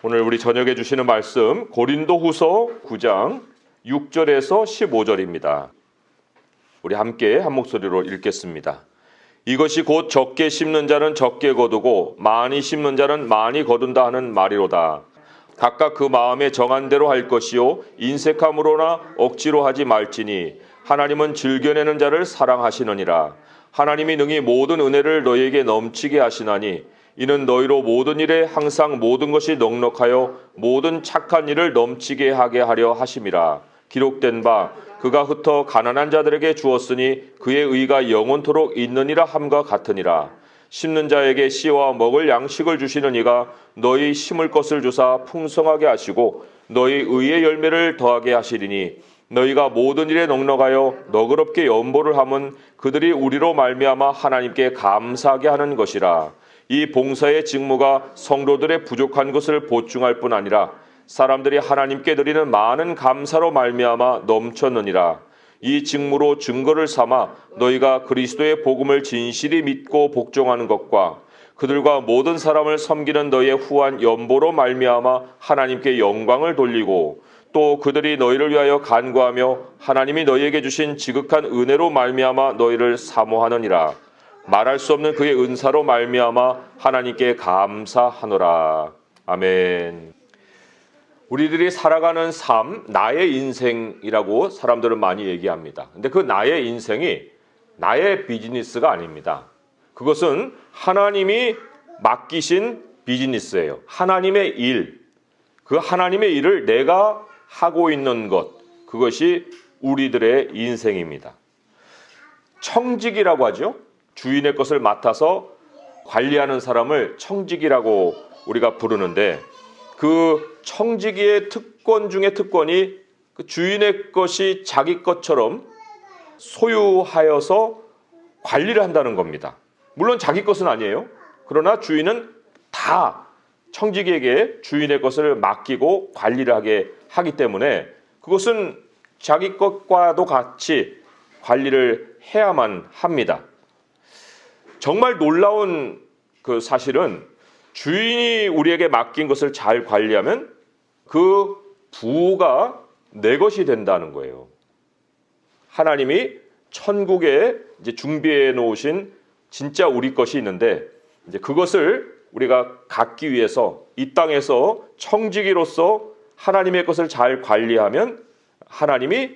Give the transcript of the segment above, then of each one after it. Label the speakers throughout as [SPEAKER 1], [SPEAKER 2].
[SPEAKER 1] 오늘 우리 저녁에 주시는 말씀 고린도후서 9장 6절에서 15절입니다. 우리 함께 한 목소리로 읽겠습니다. 이것이 곧 적게 심는 자는 적게 거두고 많이 심는 자는 많이 거둔다 하는 말이로다. 각각 그 마음에 정한 대로 할 것이요 인색함으로나 억지로 하지 말지니 하나님은 즐겨내는 자를 사랑하시느니라. 하나님이 능히 모든 은혜를 너희에게 넘치게 하시나니 이는 너희로 모든 일에 항상 모든 것이 넉넉하여 모든 착한 일을 넘치게 하게 하려 하심이라. 기록된 바 그가 흩어 가난한 자들에게 주었으니 그의 의가 영원토록 있느니라 함과 같으니라. 심는 자에게 씨와 먹을 양식을 주시는 이가 너희 심을 것을 주사 풍성하게 하시고 너희 의의 열매를 더하게 하시리니 너희가 모든 일에 넉넉하여 너그럽게 연보를 함은 그들이 우리로 말미암아 하나님께 감사하게 하는 것이라. 이 봉사의 직무가 성도들의 부족한 것을 보충할 뿐 아니라 사람들이 하나님께 드리는 많은 감사로 말미암아 넘쳤느니라. 이 직무로 증거를 삼아 너희가 그리스도의 복음을 진실히 믿고 복종하는 것과 그들과 모든 사람을 섬기는 너희의 후한 연보로 말미암아 하나님께 영광을 돌리고 또 그들이 너희를 위하여 간구하며 하나님이 너희에게 주신 지극한 은혜로 말미암아 너희를 사모하느니라. 말할 수 없는 그의 은사로 말미암아 하나님께 감사하노라. 아멘. 우리들이 살아가는 삶, 나의 인생이라고 사람들은 많이 얘기합니다. 근데 그 나의 인생이 나의 비즈니스가 아닙니다. 그것은 하나님이 맡기신 비즈니스예요. 하나님의 일, 그 하나님의 일을 내가 하고 있는 것, 그것이 우리들의 인생입니다. 청직이라고 하죠. 주인의 것을 맡아서 관리하는 사람을 청직이라고 우리가 부르는데 그 청지기의 특권 중에 특권이 그 주인의 것이 자기 것처럼 소유하여서 관리를 한다는 겁니다. 물론 자기 것은 아니에요. 그러나 주인은 다 청지기에게 주인의 것을 맡기고 관리를 하기 때문에 그것은 자기 것과도 같이 관리를 해야만 합니다. 정말 놀라운 그 사실은 주인이 우리에게 맡긴 것을 잘 관리하면 그 부가 내 것이 된다는 거예요. 하나님이 천국에 이제 준비해 놓으신 진짜 우리 것이 있는데 이제 그것을 우리가 갖기 위해서 이 땅에서 청지기로서 하나님의 것을 잘 관리하면 하나님이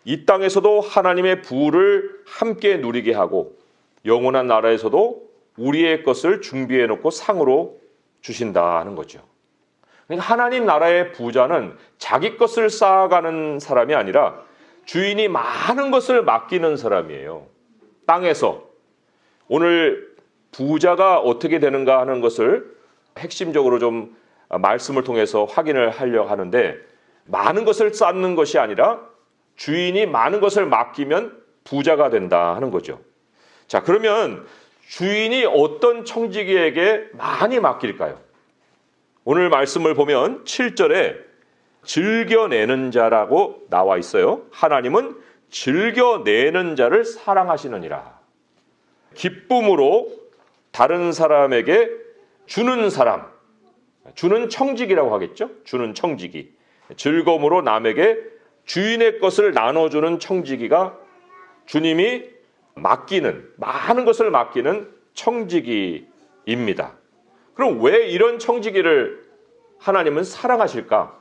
[SPEAKER 1] 이 땅에서도 하나님의 부를 함께 누리게 하고 영원한 나라에서도 우리의 것을 준비해 놓고 상으로 주신다는 거죠. 그러니까 하나님 나라의 부자는 자기 것을 쌓아가는 사람이 아니라 주인이 많은 것을 맡기는 사람이에요. 땅에서. 오늘 부자가 어떻게 되는가 하는 것을 핵심적으로 좀 말씀을 통해서 확인을 하려고 하는데 많은 것을 쌓는 것이 아니라 주인이 많은 것을 맡기면 부자가 된다 하는 거죠. 자, 그러면 주인이 어떤 청지기에게 많이 맡길까요? 오늘 말씀을 보면 7절에 즐겨내는 자라고 나와 있어요. 하나님은 즐겨내는 자를 사랑하시느니라. 기쁨으로 다른 사람에게 주는 사람, 주는 청지기라고 하겠죠? 주는 청지기. 즐거움으로 남에게 주인의 것을 나눠주는 청지기가 주님이 맡기는, 많은 것을 맡기는 청지기입니다. 그럼 왜 이런 청지기를 하나님은 사랑하실까?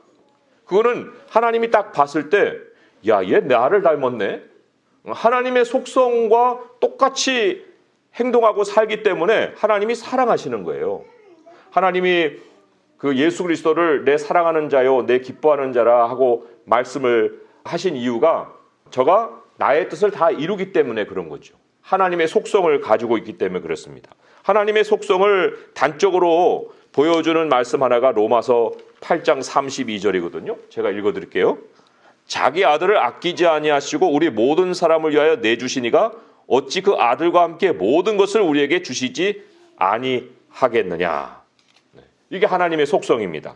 [SPEAKER 1] 그거는 하나님이 딱 봤을 때, 야, 얘 나를 닮았네? 하나님의 속성과 똑같이 행동하고 살기 때문에 하나님이 사랑하시는 거예요. 하나님이 그 예수 그리스도를 내 사랑하는 자요, 내 기뻐하는 자라 하고 말씀을 하신 이유가 저가 나의 뜻을 다 이루기 때문에 그런 거죠. 하나님의 속성을 가지고 있기 때문에 그렇습니다. 하나님의 속성을 단적으로 보여주는 말씀 하나가 로마서 8장 32절이거든요. 제가 읽어드릴게요. 자기 아들을 아끼지 아니하시고 우리 모든 사람을 위하여 내주시니가 어찌 그 아들과 함께 모든 것을 우리에게 주시지 아니하겠느냐. 이게 하나님의 속성입니다.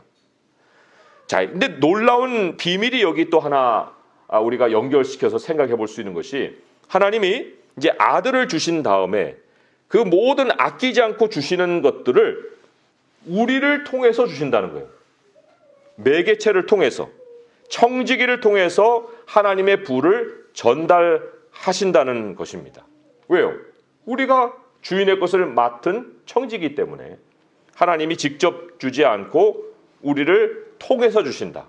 [SPEAKER 1] 자, 근데 놀라운 비밀이 여기 또 하나 우리가 연결시켜서 생각해 볼 수 있는 것이 하나님이 이제 아들을 주신 다음에 그 모든 아끼지 않고 주시는 것들을 우리를 통해서 주신다는 거예요. 매개체를 통해서, 청지기를 통해서 하나님의 부를 전달하신다는 것입니다. 왜요? 우리가 주인의 것을 맡은 청지기 때문에 하나님이 직접 주지 않고 우리를 통해서 주신다.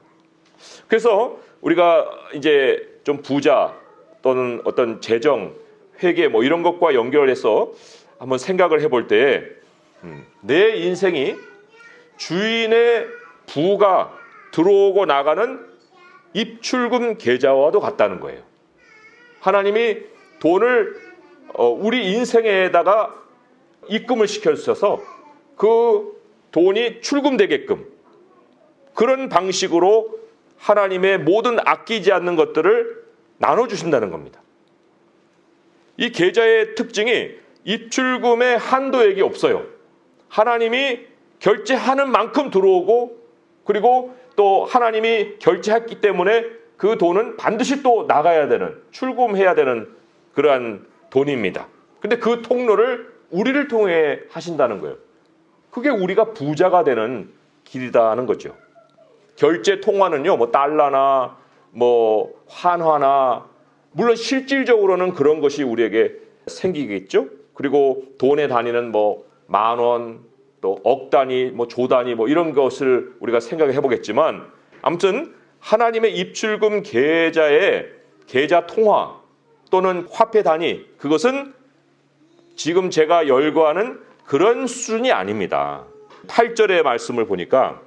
[SPEAKER 1] 그래서 우리가 이제 좀 부자 또는 어떤 재정, 회계 뭐 이런 것과 연결해서 한번 생각을 해볼 때 내 인생이 주인의 부가 들어오고 나가는 입출금 계좌와도 같다는 거예요. 하나님이 돈을 우리 인생에다가 입금을 시켜주셔서 그 돈이 출금되게끔 그런 방식으로 하나님의 모든 아끼지 않는 것들을 나눠주신다는 겁니다. 이 계좌의 특징이 입출금의 한도액이 없어요. 하나님이 결제하는 만큼 들어오고 그리고 또 하나님이 결제했기 때문에 그 돈은 반드시 또 나가야 되는, 출금해야 되는 그러한 돈입니다. 근데 그 통로를 우리를 통해 하신다는 거예요. 그게 우리가 부자가 되는 길이다는 거죠. 결제 통화는요, 뭐 달러나 뭐 환화나 물론 실질적으로는 그런 것이 우리에게 생기겠죠. 그리고 돈의 단위는 뭐 만 원, 또 억 단위, 뭐 조 단위 뭐 이런 것을 우리가 생각해 보겠지만 아무튼 하나님의 입출금 계좌의 계좌 통화 또는 화폐 단위 그것은 지금 제가 열거하는 그런 수준이 아닙니다. 8절의 말씀을 보니까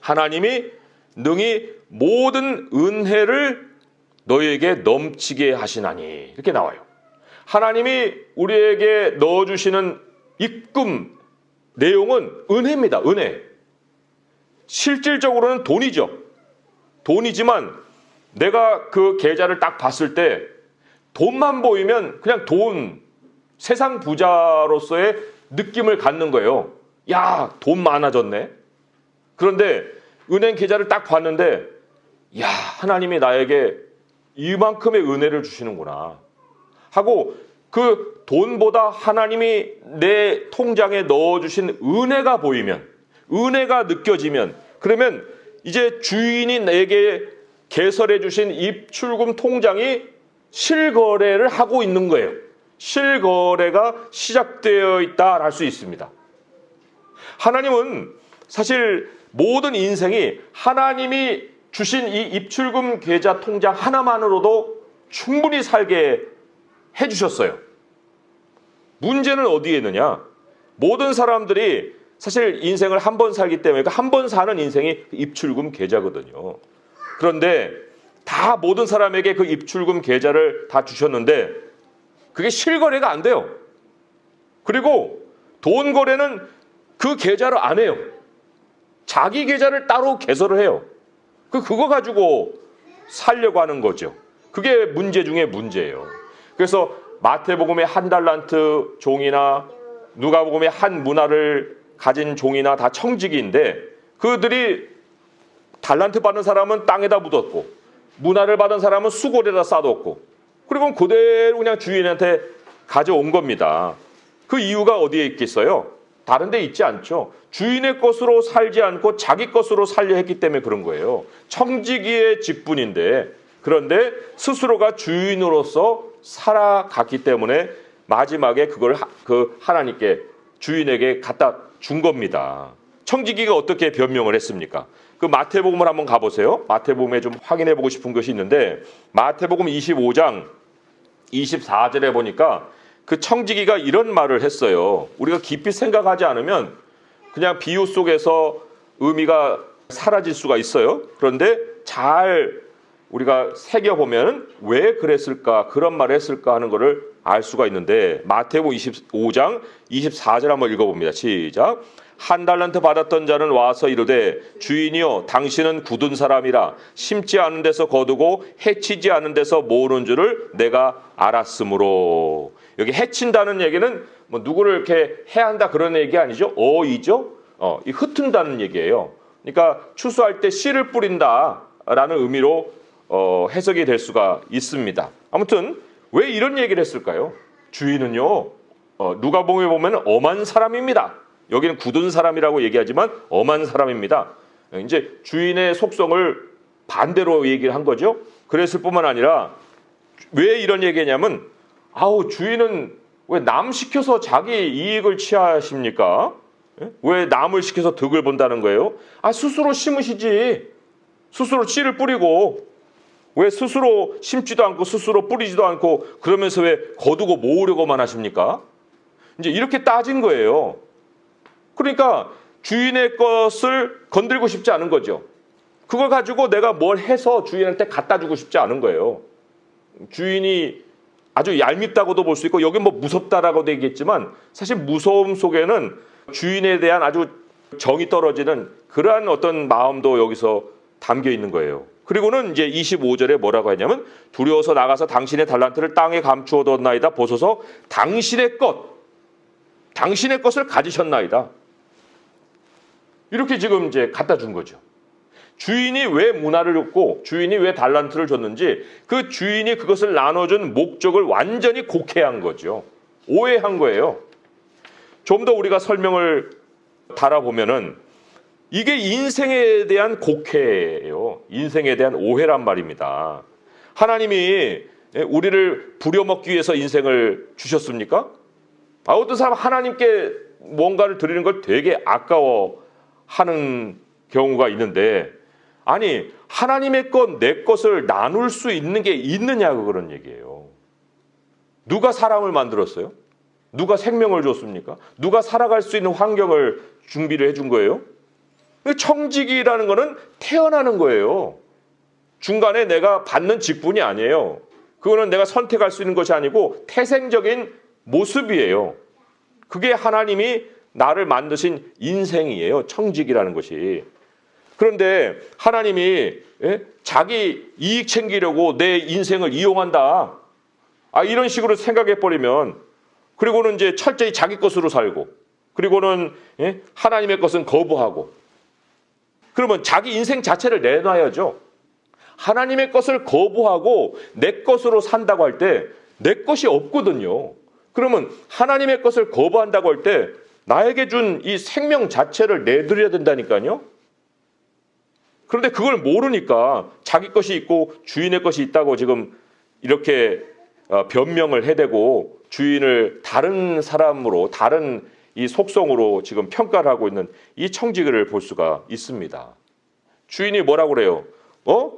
[SPEAKER 1] 하나님이 능히 모든 은혜를 너희에게 넘치게 하시나니 이렇게 나와요. 하나님이 우리에게 넣어주시는 입금 내용은 은혜입니다. 은혜. 실질적으로는 돈이죠. 돈이지만 내가 그 계좌를 딱 봤을 때 돈만 보이면 그냥 돈, 세상 부자로서의 느낌을 갖는 거예요. 야, 돈 많아졌네. 그런데 은행 계좌를 딱 봤는데 야, 하나님이 나에게 이만큼의 은혜를 주시는구나 하고 그 돈보다 하나님이 내 통장에 넣어주신 은혜가 보이면, 은혜가 느껴지면, 그러면 이제 주인이 내게 개설해 주신 입출금 통장이 실거래를 하고 있는 거예요. 실거래가 시작되어 있다 할 수 있습니다. 하나님은 사실 모든 인생이 하나님이 주신 이 입출금 계좌 통장 하나만으로도 충분히 살게 해주셨어요. 문제는 어디에 있느냐? 모든 사람들이 사실 인생을 한 번 살기 때문에 한 번 사는 인생이 입출금 계좌거든요. 그런데 다 모든 사람에게 그 입출금 계좌를 다 주셨는데 그게 실거래가 안 돼요. 그리고 돈 거래는 그 계좌로 안 해요. 자기 계좌를 따로 개설을 해요. 그거 가지고 살려고 하는 거죠. 그게 문제 중에 문제예요. 그래서 마태복음의 한 달란트 종이나 누가복음의 한 문화를 가진 종이나 다 청지기인데 그들이 달란트 받은 사람은 땅에다 묻었고 문화를 받은 사람은 수고리에다 쌓아뒀고 그리고 그대로 그냥 주인한테 가져온 겁니다. 그 이유가 어디에 있겠어요? 다른 데 있지 않죠. 주인의 것으로 살지 않고 자기 것으로 살려 했기 때문에 그런 거예요. 청지기의 직분인데 그런데 스스로가 주인으로서 살아갔기 때문에 마지막에 그걸 그 하나님께 주인에게 갖다 준 겁니다. 청지기가 어떻게 변명을 했습니까? 그 마태복음을 한번 가보세요. 마태복음에 좀 확인해 보고 싶은 것이 있는데 마태복음 25장 24절에 보니까 그 청지기가 이런 말을 했어요. 우리가 깊이 생각하지 않으면 그냥 비유 속에서 의미가 사라질 수가 있어요. 그런데 잘 우리가 새겨보면 왜 그랬을까, 그런 말을 했을까 하는 것을 알 수가 있는데 마태복음 25장 24절 한번 읽어봅니다. 시작. 한 달란트 받았던 자는 와서 이르되 주인이여 당신은 굳은 사람이라 심지 않은 데서 거두고 해치지 않은 데서 모으는 줄을 내가 알았으므로. 여기 해친다는 얘기는 뭐 누구를 이렇게 해한다 그런 얘기 아니죠. 어이죠. 이 흩은다는 얘기예요. 그러니까 추수할 때 씨를 뿌린다라는 의미로 해석이 될 수가 있습니다. 아무튼 왜 이런 얘기를 했을까요? 주인은요 누가복음에 보면 엄한 사람입니다. 여기는 굳은 사람이라고 얘기하지만 엄한 사람입니다. 이제 주인의 속성을 반대로 얘기를 한 거죠. 그랬을 뿐만 아니라 왜 이런 얘기냐면 아우 주인은 왜 남 시켜서 자기 이익을 취하십니까? 왜 남을 시켜서 득을 본다는 거예요? 아 스스로 심으시지. 스스로 씨를 뿌리고 왜 스스로 심지도 않고 스스로 뿌리지도 않고 그러면서 왜 거두고 모으려고만 하십니까? 이제 이렇게 따진 거예요. 그러니까 주인의 것을 건들고 싶지 않은 거죠. 그걸 가지고 내가 뭘 해서 주인한테 갖다 주고 싶지 않은 거예요. 주인이 아주 얄밉다고도 볼 수 있고 여기 뭐 무섭다라고도 얘기했지만 사실 무서움 속에는 주인에 대한 아주 정이 떨어지는 그러한 어떤 마음도 여기서 담겨 있는 거예요. 그리고는 이제 25절에 뭐라고 했냐면 두려워서 나가서 당신의 달란트를 땅에 감추어뒀나이다. 보소서 당신의 것을 가지셨나이다. 이렇게 지금 이제 갖다 준 거죠. 주인이 왜 문화를 줬고 주인이 왜 달란트를 줬는지 그 주인이 그것을 나눠준 목적을 완전히 곡해한 거죠. 오해한 거예요. 좀 더 우리가 설명을 달아보면은 이게 인생에 대한 곡해예요. 인생에 대한 오해란 말입니다. 하나님이 우리를 부려먹기 위해서 인생을 주셨습니까? 어떤 사람 하나님께 뭔가를 드리는 걸 되게 아까워하는 경우가 있는데 아니 하나님의 것, 내 것을 나눌 수 있는 게 있느냐고 그런 얘기예요. 누가 사람을 만들었어요? 누가 생명을 줬습니까? 누가 살아갈 수 있는 환경을 준비를 해준 거예요? 청직이라는 거는 태어나는 거예요. 중간에 내가 받는 직분이 아니에요. 그거는 내가 선택할 수 있는 것이 아니고 태생적인 모습이에요. 그게 하나님이 나를 만드신 인생이에요. 청직이라는 것이. 그런데 하나님이 자기 이익 챙기려고 내 인생을 이용한다. 이런 식으로 생각해버리면 그리고는 이제 철저히 자기 것으로 살고 그리고는 하나님의 것은 거부하고 그러면 자기 인생 자체를 내놔야죠. 하나님의 것을 거부하고 내 것으로 산다고 할 때 내 것이 없거든요. 그러면 하나님의 것을 거부한다고 할 때 나에게 준 이 생명 자체를 내드려야 된다니까요. 그런데 그걸 모르니까 자기 것이 있고 주인의 것이 있다고 지금 이렇게 변명을 해대고 주인을 다른 사람으로 다른 이 속성으로 지금 평가를 하고 있는 이 청지기를 볼 수가 있습니다. 주인이 뭐라고 그래요?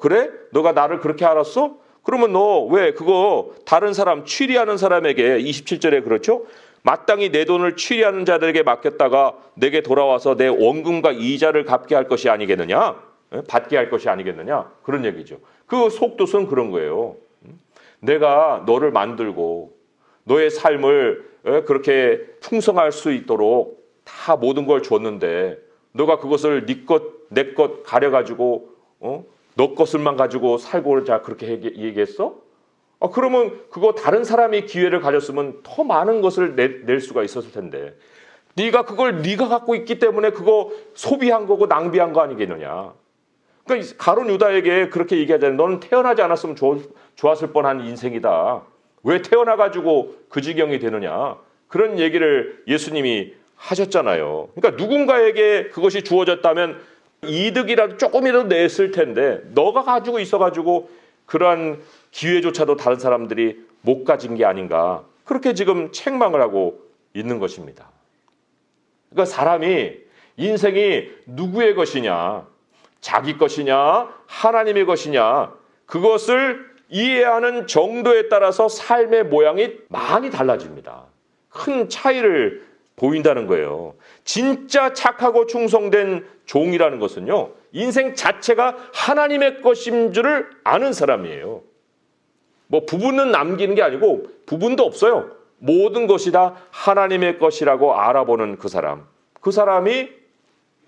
[SPEAKER 1] 그래? 너가 나를 그렇게 알았어? 그러면 너 왜 그거 다른 사람 취리하는 사람에게 27절에 그렇죠? 마땅히 내 돈을 취리하는 자들에게 맡겼다가 내게 돌아와서 내 원금과 이자를 갚게 할 것이 아니겠느냐? 받게 할 것이 아니겠느냐? 그런 얘기죠. 그 속뜻은 그런 거예요. 내가 너를 만들고 너의 삶을 그렇게 풍성할 수 있도록 다 모든 걸 줬는데 너가 그것을 네 것, 내 것 가려가지고 너 것을만 가지고 살고자 그렇게 얘기했어? 그러면 그거 다른 사람이 기회를 가졌으면 더 많은 것을 낼 수가 있었을 텐데 네가 그걸 네가 갖고 있기 때문에 그거 소비한 거고 낭비한 거 아니겠느냐? 그러니까 가룟 유다에게 그렇게 얘기하잖아요. 너는 태어나지 않았으면 좋았을 뻔한 인생이다. 왜 태어나가지고 그 지경이 되느냐. 그런 얘기를 예수님이 하셨잖아요. 그러니까 누군가에게 그것이 주어졌다면 이득이라도 조금이라도 냈을 텐데 너가 가지고 있어가지고 그러한 기회조차도 다른 사람들이 못 가진 게 아닌가. 그렇게 지금 책망을 하고 있는 것입니다. 그러니까 사람이 인생이 누구의 것이냐. 자기 것이냐 하나님의 것이냐 그것을 이해하는 정도에 따라서 삶의 모양이 많이 달라집니다. 큰 차이를 보인다는 거예요. 진짜 착하고 충성된 종이라는 것은요. 인생 자체가 하나님의 것인 줄을 아는 사람이에요. 뭐 부분은 남기는 게 아니고 부분도 없어요. 모든 것이 다 하나님의 것이라고 알아보는 그 사람. 그 사람이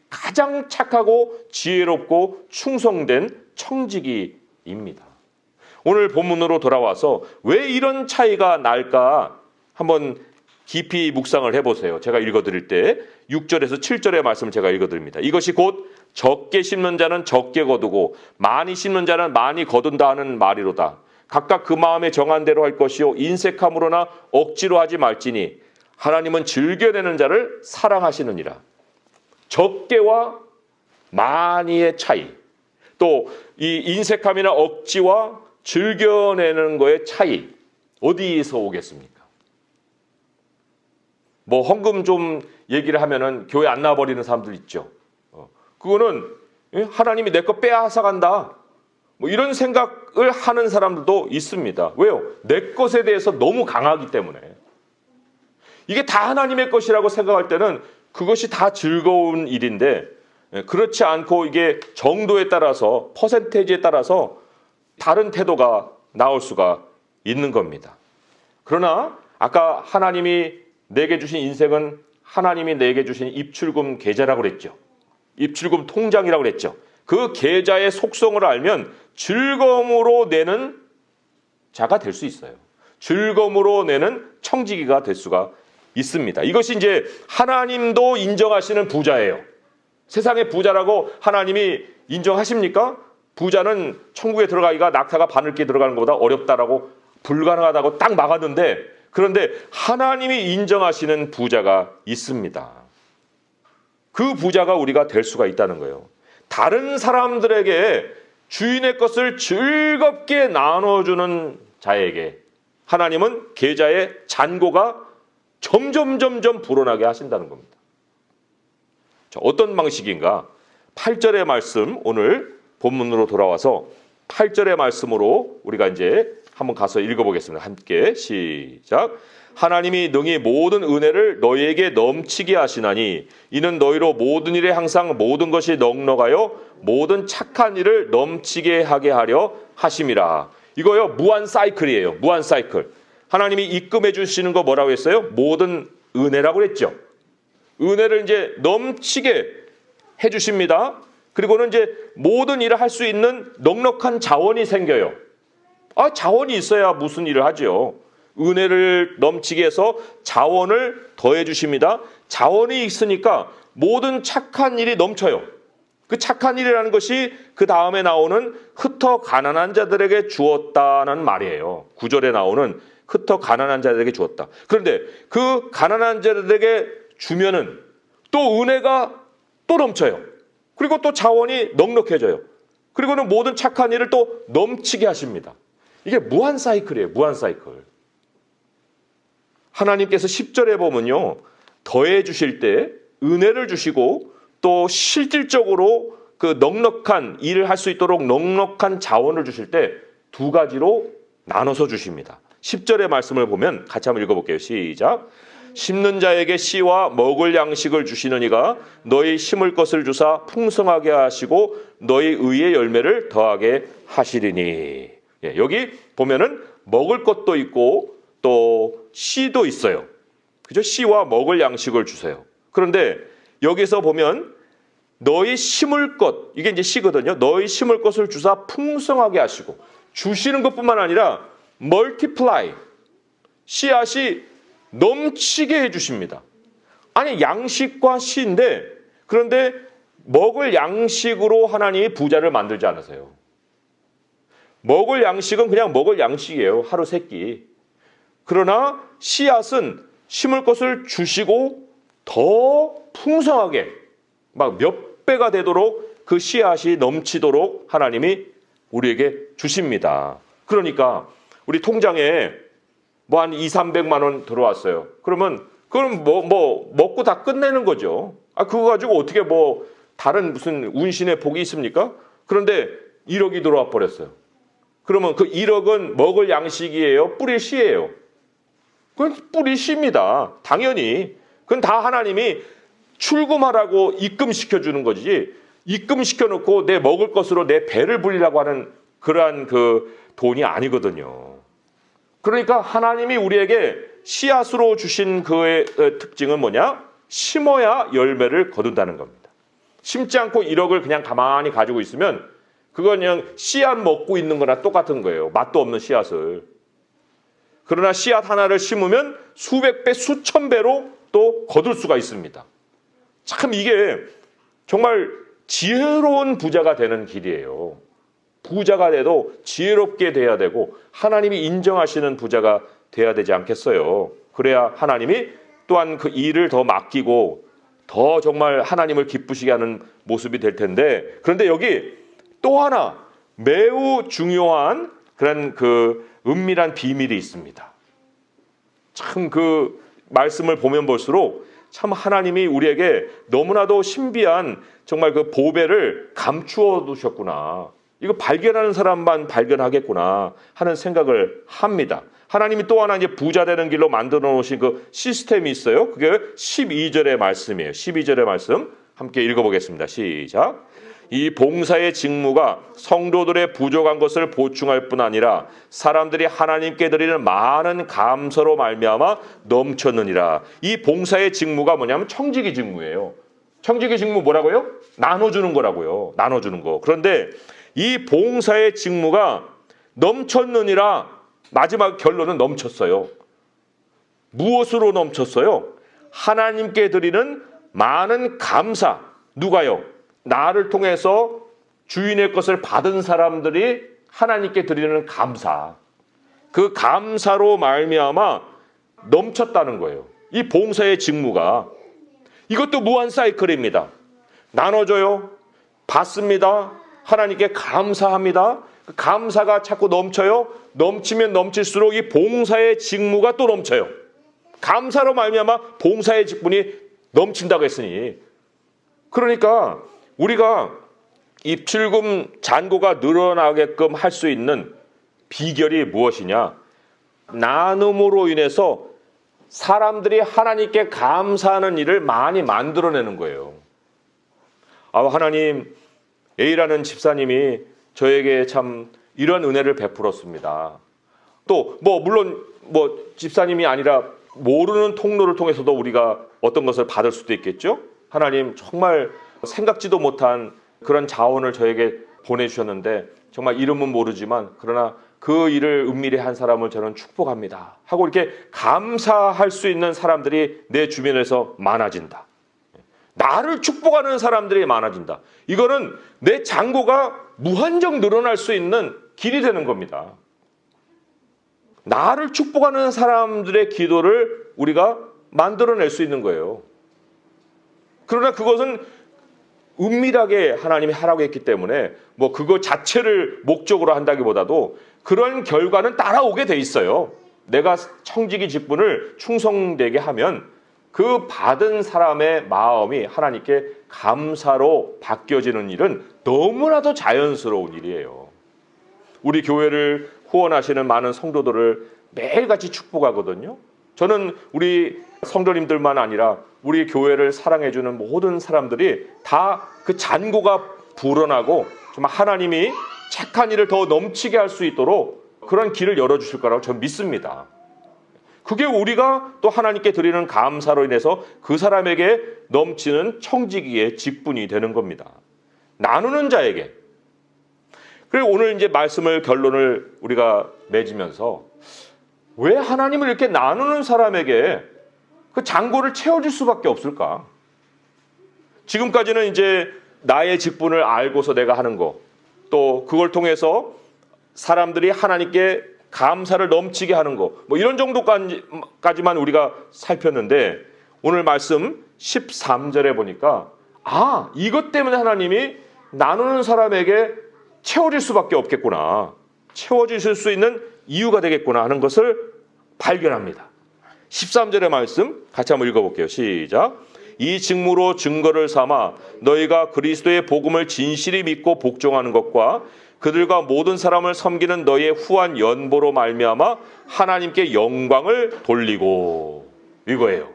[SPEAKER 1] 가장 착하고 지혜롭고 충성된 청지기입니다. 오늘 본문으로 돌아와서 왜 이런 차이가 날까 한번 깊이 묵상을 해보세요. 제가 읽어드릴 때 6절에서 7절의 말씀을 제가 읽어드립니다. 이것이 곧 적게 심는 자는 적게 거두고 많이 심는 자는 많이 거둔다 하는 말이로다. 각각 그 마음에 정한 대로 할 것이요 인색함으로나 억지로 하지 말지니 하나님은 즐겨내는 자를 사랑하시느니라. 적게와 많이의 차이, 또 이 인색함이나 억지와 즐겨내는 거의 차이, 어디서 오겠습니까? 뭐 헌금 좀 얘기를 하면은 교회 안 나와버리는 사람들 있죠. 그거는 하나님이 내 거 빼앗아간다, 뭐 이런 생각을 하는 사람들도 있습니다. 왜요? 내 것에 대해서 너무 강하기 때문에. 이게 다 하나님의 것이라고 생각할 때는 그것이 다 즐거운 일인데, 그렇지 않고 이게 정도에 따라서, 퍼센테이지에 따라서 다른 태도가 나올 수가 있는 겁니다. 그러나 아까 하나님이 내게 주신 인생은 하나님이 내게 주신 입출금 계좌라고 그랬죠. 입출금 통장이라고 그랬죠. 그 계좌의 속성을 알면 즐거움으로 내는 자가 될 수 있어요. 즐거움으로 내는 청지기가 될 수가 있습니다. 이것이 이제 하나님도 인정하시는 부자예요. 세상의 부자라고 하나님이 인정하십니까? 부자는 천국에 들어가기가 낙타가 바늘기에 들어가는 것보다 어렵다라고, 불가능하다고 딱 막았는데, 그런데 하나님이 인정하시는 부자가 있습니다. 그 부자가 우리가 될 수가 있다는 거예요. 다른 사람들에게 주인의 것을 즐겁게 나눠주는 자에게 하나님은 계좌의 잔고가 점점 불어나게 하신다는 겁니다. 자, 어떤 방식인가? 8절의 말씀, 오늘 본문으로 돌아와서 8절의 말씀으로 우리가 이제 한번 가서 읽어보겠습니다. 함께 시작. 하나님이 능히 모든 은혜를 너희에게 넘치게 하시나니 이는 너희로 모든 일에 항상 모든 것이 넉넉하여 모든 착한 일을 넘치게 하게 하려 하심이라. 이거요, 무한 사이클이에요. 무한 사이클. 하나님이 입금해 주시는 거 뭐라고 했어요? 모든 은혜라고 했죠. 은혜를 이제 넘치게 해 주십니다. 그리고는 이제 모든 일을 할 수 있는 넉넉한 자원이 생겨요. 자원이 있어야 무슨 일을 하죠. 은혜를 넘치게 해서 자원을 더해 주십니다. 자원이 있으니까 모든 착한 일이 넘쳐요. 그 착한 일이라는 것이 그 다음에 나오는 흩어 가난한 자들에게 주었다는 말이에요. 9절에 나오는 흩어 가난한 자들에게 주었다. 그런데 그 가난한 자들에게 주면은 또 은혜가 또 넘쳐요. 그리고 또 자원이 넉넉해져요. 그리고는 모든 착한 일을 또 넘치게 하십니다. 이게 무한 사이클이에요. 무한 사이클. 하나님께서 10절에 보면요, 더해 주실 때 은혜를 주시고 또 실질적으로 그 넉넉한 일을 할 수 있도록 넉넉한 자원을 주실 때 두 가지로 나눠서 주십니다. 10절의 말씀을 보면 같이 한번 읽어볼게요. 시작. 심는 자에게 씨와 먹을 양식을 주시는 이가 너희 심을 것을 주사 풍성하게 하시고 너희 의의 열매를 더하게 하시리니. 여기 보면은 먹을 것도 있고 또 씨도 있어요. 그죠? 씨와 먹을 양식을 주세요. 그런데 여기서 보면 너희 심을 것, 이게 이제 씨거든요. 너희 심을 것을 주사 풍성하게 하시고, 주시는 것뿐만 아니라 멀티플라이, 씨앗이 넘치게 해주십니다. 아니, 양식과 씨인데, 그런데 먹을 양식으로 하나님이 부자를 만들지 않으세요. 먹을 양식은 그냥 먹을 양식이에요. 하루 세 끼. 그러나 씨앗은 심을 것을 주시고 더 풍성하게, 막 몇 배가 되도록 그 씨앗이 넘치도록 하나님이 우리에게 주십니다. 그러니까 우리 통장에 뭐 한 200~300만 원 들어왔어요. 그러면 그럼 뭐 먹고 다 끝내는 거죠. 그거 가지고 어떻게 뭐 다른 무슨 운신의 복이 있습니까? 그런데 1억이 들어와 버렸어요. 그러면 그 1억은 먹을 양식이에요? 뿌릴 씨예요? 그건 뿌릴 씨입니다. 당연히. 그건 다 하나님이 출금하라고 입금시켜 주는 거지, 입금시켜 놓고 내 먹을 것으로 내 배를 불리라고 하는 그러한 그 돈이 아니거든요. 그러니까 하나님이 우리에게 씨앗으로 주신 그의 특징은 뭐냐? 심어야 열매를 거둔다는 겁니다. 심지 않고 1억을 그냥 가만히 가지고 있으면 그건 그냥 씨앗 먹고 있는 거나 똑같은 거예요. 맛도 없는 씨앗을. 그러나 씨앗 하나를 심으면 수백 배, 수천 배로 또 거둘 수가 있습니다. 참 이게 정말 지혜로운 부자가 되는 길이에요. 부자가 돼도 지혜롭게 돼야 되고 하나님이 인정하시는 부자가 돼야 되지 않겠어요. 그래야 하나님이 또한 그 일을 더 맡기고 더 정말 하나님을 기쁘시게 하는 모습이 될 텐데, 그런데 여기 또 하나 매우 중요한 그런 그 은밀한 비밀이 있습니다. 참 그 말씀을 보면 볼수록 참 하나님이 우리에게 너무나도 신비한 정말 그 보배를 감추어 두셨구나. 이거 발견하는 사람만 발견하겠구나 하는 생각을 합니다. 하나님이 또 하나 이제 부자 되는 길로 만들어 놓으신 그 시스템이 있어요. 그게 12절의 말씀이에요. 12절의 말씀 함께 읽어보겠습니다. 시작. 이 봉사의 직무가 성도들의 부족한 것을 보충할 뿐 아니라 사람들이 하나님께 드리는 많은 감사로 말미암아 넘쳤느니라. 이 봉사의 직무가 뭐냐면 청지기 직무예요. 청지기 직무 뭐라고요? 나눠주는 거라고요. 나눠주는 거. 그런데 이 봉사의 직무가 넘쳤느니라. 마지막 결론은 넘쳤어요. 무엇으로 넘쳤어요? 하나님께 드리는 많은 감사. 누가요? 나를 통해서 주인의 것을 받은 사람들이 하나님께 드리는 감사. 그 감사로 말미암아 넘쳤다는 거예요. 이 봉사의 직무가. 이것도 무한 사이클입니다. 나눠줘요. 받습니다. 하나님께 감사합니다. 그 감사가 자꾸 넘쳐요. 넘치면 넘칠수록 이 봉사의 직무가 또 넘쳐요. 감사로 말미암아 봉사의 직분이 넘친다고 했으니, 그러니까 우리가 입출금 잔고가 늘어나게끔 할 수 있는 비결이 무엇이냐? 나눔으로 인해서 사람들이 하나님께 감사하는 일을 많이 만들어내는 거예요. 하나님, A라는 집사님이 저에게 참 이런 은혜를 베풀었습니다. 또 물론 집사님이 아니라 모르는 통로를 통해서도 우리가 어떤 것을 받을 수도 있겠죠. 하나님 정말 생각지도 못한 그런 자원을 저에게 보내주셨는데 정말 이름은 모르지만 그러나 그 일을 은밀히 한 사람을 저는 축복합니다 하고 이렇게 감사할 수 있는 사람들이 내 주변에서 많아진다. 나를 축복하는 사람들이 많아진다. 이거는 내 잔고가 무한정 늘어날 수 있는 길이 되는 겁니다. 나를 축복하는 사람들의 기도를 우리가 만들어낼 수 있는 거예요. 그러나 그것은 은밀하게 하나님이 하라고 했기 때문에 그거 자체를 목적으로 한다기보다도 그런 결과는 따라오게 돼 있어요. 내가 청지기 직분을 충성되게 하면 그 받은 사람의 마음이 하나님께 감사로 바뀌어지는 일은 너무나도 자연스러운 일이에요. 우리 교회를 후원하시는 많은 성도들을 매일같이 축복하거든요. 저는 우리 성도님들만 아니라 우리 교회를 사랑해주는 모든 사람들이 다 그 잔고가 불어나고 정말 하나님이 착한 일을 더 넘치게 할 수 있도록 그런 길을 열어주실 거라고 저는 믿습니다. 그게 우리가 또 하나님께 드리는 감사로 인해서 그 사람에게 넘치는 청지기의 직분이 되는 겁니다. 나누는 자에게. 그리고 오늘 이제 말씀을 결론을 우리가 맺으면서 왜 하나님을 이렇게 나누는 사람에게 그 잔고를 채워줄 수밖에 없을까? 지금까지는 이제 나의 직분을 알고서 내가 하는 거, 또 그걸 통해서 사람들이 하나님께 감사를 넘치게 하는 거, 이런 정도까지만 우리가 살폈는데 오늘 말씀 13절에 보니까 이것 때문에 하나님이 나누는 사람에게 채워질 수밖에 없겠구나, 채워주실 수 있는 이유가 되겠구나 하는 것을 발견합니다. 13절의 말씀 같이 한번 읽어볼게요. 시작. 이 직무로 증거를 삼아 너희가 그리스도의 복음을 진실히 믿고 복종하는 것과 그들과 모든 사람을 섬기는 너희의 후한 연보로 말미암아 하나님께 영광을 돌리고, 이거예요.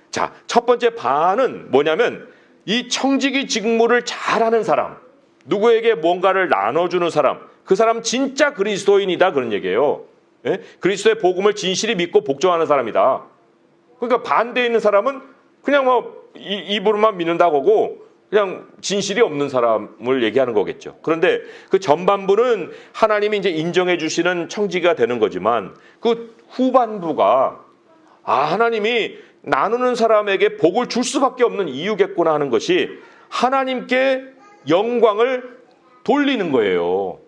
[SPEAKER 1] 자, 첫 번째 반은 뭐냐면 이 청지기 직무를 잘하는 사람, 누구에게 뭔가를 나눠주는 사람, 그 사람 진짜 그리스도인이다 그런 얘기예요. 예? 그리스도의 복음을 진실히 믿고 복종하는 사람이다. 그러니까 반대에 있는 사람은 그냥 입으로만 믿는다고 하고 그냥 진실이 없는 사람을 얘기하는 거겠죠. 그런데 그 전반부는 하나님이 이제 인정해 주시는 청지기가 되는 거지만 그 후반부가 하나님이 나누는 사람에게 복을 줄 수밖에 없는 이유겠구나 하는 것이 하나님께 영광을 돌리는 거예요.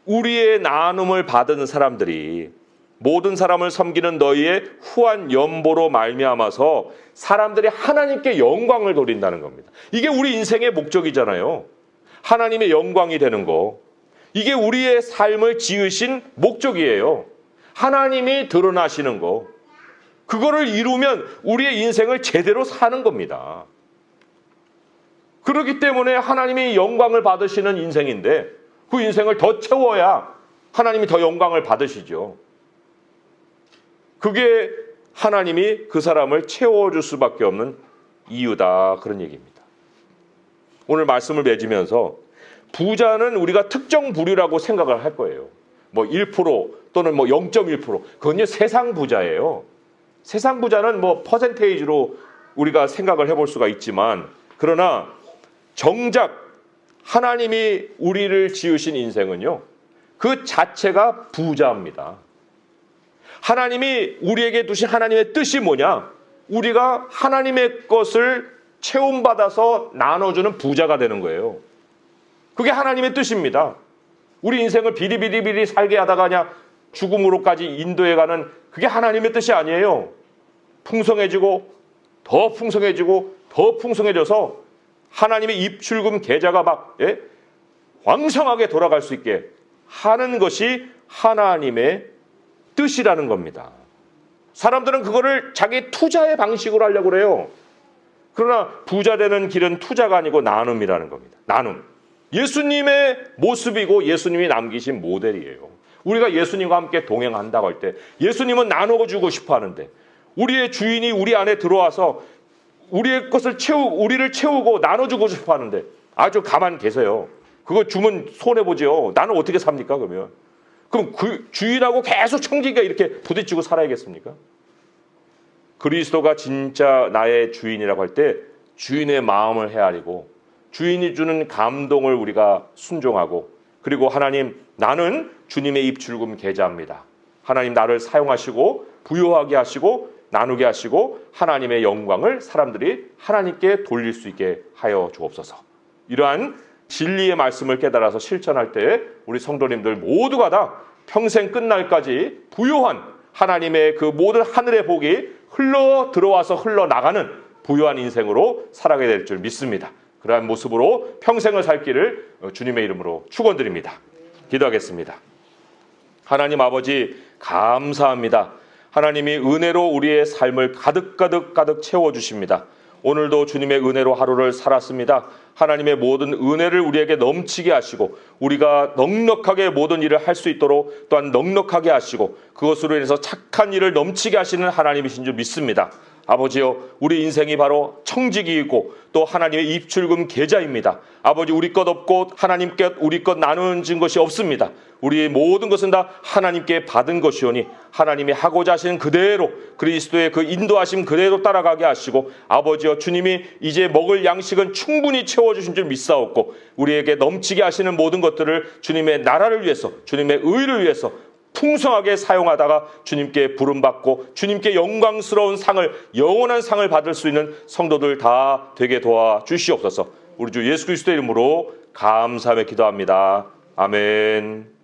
[SPEAKER 1] 우리의 나눔을 받은 사람들이 모든 사람을 섬기는 너희의 후한 연보로 말미암아서 사람들이 하나님께 영광을 돌린다는 겁니다. 이게 우리 인생의 목적이잖아요. 하나님의 영광이 되는 거. 이게 우리의 삶을 지으신 목적이에요. 하나님이 드러나시는 거. 그거를 이루면 우리의 인생을 제대로 사는 겁니다. 그렇기 때문에 하나님이 영광을 받으시는 인생인데 그 인생을 더 채워야 하나님이 더 영광을 받으시죠. 그게 하나님이 그 사람을 채워줄 수밖에 없는 이유다. 그런 얘기입니다. 오늘 말씀을 맺으면서 부자는 우리가 특정 부류라고 생각을 할 거예요. 뭐 1% 또는 뭐 0.1%. 그건 세상 부자예요. 세상 부자는 뭐 퍼센테이지로 우리가 생각을 해볼 수가 있지만 그러나 정작 하나님이 우리를 지으신 인생은요. 그 자체가 부자입니다. 하나님이 우리에게 두신 하나님의 뜻이 뭐냐? 우리가 하나님의 것을 체험받아서 나눠주는 부자가 되는 거예요. 그게 하나님의 뜻입니다. 우리 인생을 비리비리비리 살게 하다가 그냥 죽음으로까지 인도해가는 그게 하나님의 뜻이 아니에요. 풍성해지고 더 풍성해지고 더 풍성해져서 하나님의 입출금 계좌가 막 왕성하게 돌아갈 수 있게 하는 것이 하나님의 뜻이라는 겁니다. 사람들은 그거를 자기 투자의 방식으로 하려고 그래요. 그러나 부자 되는 길은 투자가 아니고 나눔이라는 겁니다. 나눔. 예수님의 모습이고 예수님이 남기신 모델이에요. 우리가 예수님과 함께 동행한다고 할 때 예수님은 나눠주고 싶어 하는데 우리의 주인이 우리 안에 들어와서 우리의 것을 우리를 채우고 나눠주고 싶어 하는데 아주 가만 계세요. 그거 주면 손해보죠. 나는 어떻게 삽니까 그러면? 그럼 그 주인하고 계속 청지기가 이렇게 부딪히고 살아야겠습니까? 그리스도가 진짜 나의 주인이라고 할 때 주인의 마음을 헤아리고 주인이 주는 감동을 우리가 순종하고 그리고 하나님 나는 주님의 입출금 계좌입니다. 하나님 나를 사용하시고 부요하게 하시고 나누게 하시고 하나님의 영광을 사람들이 하나님께 돌릴 수 있게 하여 주옵소서. 이러한 진리의 말씀을 깨달아서 실천할 때 우리 성도님들 모두가 다 평생 끝날까지 부요한 하나님의 그 모든 하늘의 복이 흘러 들어와서 흘러나가는 부요한 인생으로 살아가게 될 줄 믿습니다. 그러한 모습으로 평생을 살기를 주님의 이름으로 축원드립니다. 기도하겠습니다. 하나님 아버지 감사합니다. 하나님이 은혜로 우리의 삶을 가득 채워주십니다. 오늘도 주님의 은혜로 하루를 살았습니다. 하나님의 모든 은혜를 우리에게 넘치게 하시고 우리가 넉넉하게 모든 일을 할 수 있도록 또한 넉넉하게 하시고 그것으로 인해서 착한 일을 넘치게 하시는 하나님이신 줄 믿습니다. 아버지여 우리 인생이 바로 청지기이고 또 하나님의 입출금 계좌입니다. 아버지 우리 것 없고 하나님께 우리 것 나누는 것이 없습니다. 우리의 모든 것은 다 하나님께 받은 것이오니 하나님이 하고자 하신 그대로 그리스도의 그 인도하심 그대로 따라가게 하시고 아버지여 주님이 이제 먹을 양식은 충분히 채워주신 줄 믿사옵고 우리에게 넘치게 하시는 모든 것들을 주님의 나라를 위해서 주님의 의를 위해서 풍성하게 사용하다가 주님께 부름받고 주님께 영광스러운 상을 영원한 상을 받을 수 있는 성도들 다 되게 도와주시옵소서. 우리 주 예수 그리스도의 이름으로 감사하며 기도합니다. 아멘.